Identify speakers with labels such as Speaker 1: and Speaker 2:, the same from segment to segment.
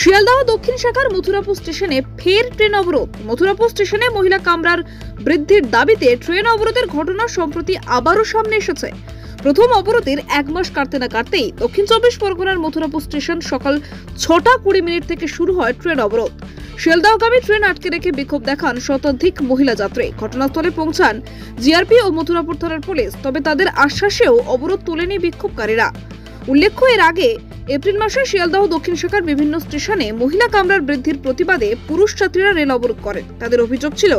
Speaker 1: শিয়ালদহ দক্ষিণ শাখার মথুরাপুর স্টেশনে ফের ট্রেন অবরোধ। মথুরাপুর স্টেশনে মহিলা কামরার বৃদ্ধির দাবিতে ট্রেন অবরোধের ঘটনা সম্প্রতি আবারও সামনে এসেছে। প্রথম অবরোধের 1 মাস কাটতে না কাটতেই দক্ষিণ 24 পরগনার মথুরাপুর স্টেশন সকাল 6টা 20 মিনিট থেকে শুরু হয় ট্রেন অবরোধ। শিয়ালদহগামী ট্রেন আটকে রেখে বিক্ষোভ দেখান শতাধিক মহিলা যাত্রী। ঘটনাস্থলে পৌঁছান জিআরপি ও মথুরাপুর থানার পুলিশ, তবে তাদের আশ্বাসেও অবরোধ তোলেনি বিক্ষোভকারীরা। উল্লেখ্য, এর আগে এপ্রিল মাসে শিয়ালদহ দক্ষিণ শাখার বিভিন্ন স্টেশনে মহিলা কামরার বৃদ্ধির প্রতিবাদে পুরুষ যাত্রীরা রেল অবরোধ করেন। তাদের অভিযোগ ছিল,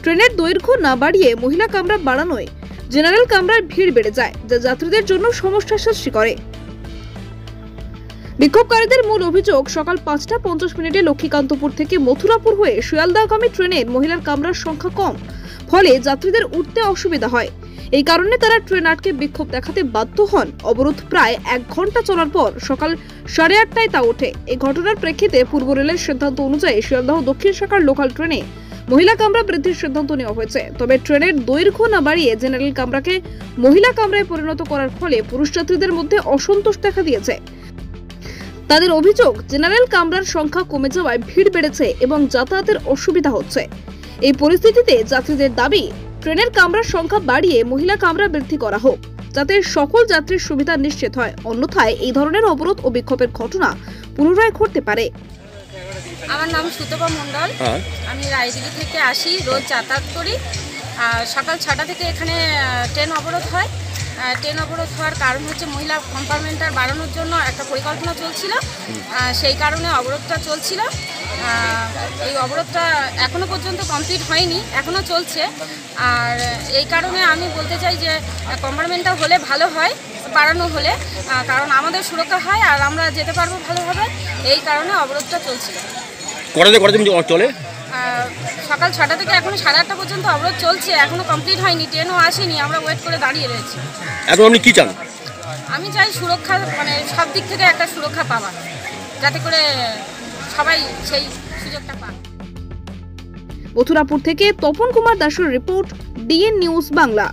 Speaker 1: ট্রেনের দৈর্ঘ্য না বাড়িয়ে মহিলা কামরা বাড়ানোয় জেনারেল কামরায় ভিড় বেড়ে যায়, যা যাত্রীদের জন্য সমস্যার সৃষ্টি করে। বিক্ষোভকারীদের মূল অভিযোগ, সকাল 5টা 50 মিনিটে লক্ষ্মীকান্তপুর থেকে মথুরাপুর হয়ে শিয়ালদহগামী ট্রেনের মহিলার কামরার সংখ্যা কম, ফলে যাত্রীদের উঠতে অসুবিধা হয়। এই কারণে তারা ট্রেন আটকে বিক্ষোভ দেখাতে বাধ্য হন। অবরোধ প্রায় 1 ঘন্টা চলার পর সকাল 8:30টায় তা ওঠে। এই ঘটনার প্রেক্ষিতে পূর্ব রেলের সিদ্ধান্ত অনুযায়ী শিয়ালদহ দক্ষিণ শাখার লোকাল ট্রেনে মহিলা কামরা বৃদ্ধির সিদ্ধান্ত নেওয়া হয়েছে। তবে ট্রেনের দৈর্ঘ্য না বাড়িয়ে জেনারেল কামরাকে মহিলা কামরায় পরিণত করার ফলে পুরুষ যাত্রীদের মধ্যে অসন্তোষ দেখা দিয়েছে। তাদের অভিযোগ, জেনারেল কামরার সংখ্যা কমে যাওয়ায় ভিড় বেড়েছে এবং যাতায়াতের অসুবিধা হচ্ছে। এই পরিস্থিতিতে যাত্রীদের দাবি, ট্রেনের কামরার সংখ্যা বাড়িয়ে মহিলা কামরা বৃদ্ধি করা হোক, যাতে সকল যাত্রীর সুবিধা নিশ্চিত হয়। অন্যথায় এই ধরনের অবরোধ ও বিক্ষোভের ঘটনা পুনরায় ঘটতে পারে।
Speaker 2: আমার নাম সুতপা মণ্ডল। আমি রায়দিঘি থেকে আসি, রোজ যাতায়াত করি। সকাল 6টা থেকে এখানে ট্রেন অবরোধ হয়। ট্রেন অবরোধ হওয়ার কারণ হচ্ছে মহিলা কম্পার্টমেন্টটা বাড়ানোর জন্য একটা পরিকল্পনা চলছিল, সেই কারণে অবরোধটা চলছিল। এই অবরোধটা এখনো পর্যন্ত কমপ্লিট হয়নি, এখনো চলছে। আর এই কারণে আমি বলতে চাই যে কম্পার্টমেন্টটা হলে ভালো হয়, বাড়ানো হলে, কারণ আমাদের সুরক্ষা হয় আর আমরা যেতে পারবো ভালোভাবে। এই কারণে অবরোধটা চলছিল।
Speaker 3: চলে
Speaker 2: সকাল 6টা থেকে এখনো 8:30 পর্যন্ত অবরোধ চলছে, এখনো কমপ্লিট হয়নি, ট্রেনও আসেনি, আমরা ওয়েট করে দাঁড়িয়ে রয়েছি।
Speaker 3: এখন আপনি কি চান?
Speaker 2: আমি চাই সুরক্ষা, মানে সব দিক থেকে একটা সুরক্ষা পাওয়া, যাতে করে সবাই সেই সুযোগটা পায়।
Speaker 1: মথুরাপুর থেকে তপন কুমার দাসের রিপোর্ট, ডিএন নিউজ বাংলা।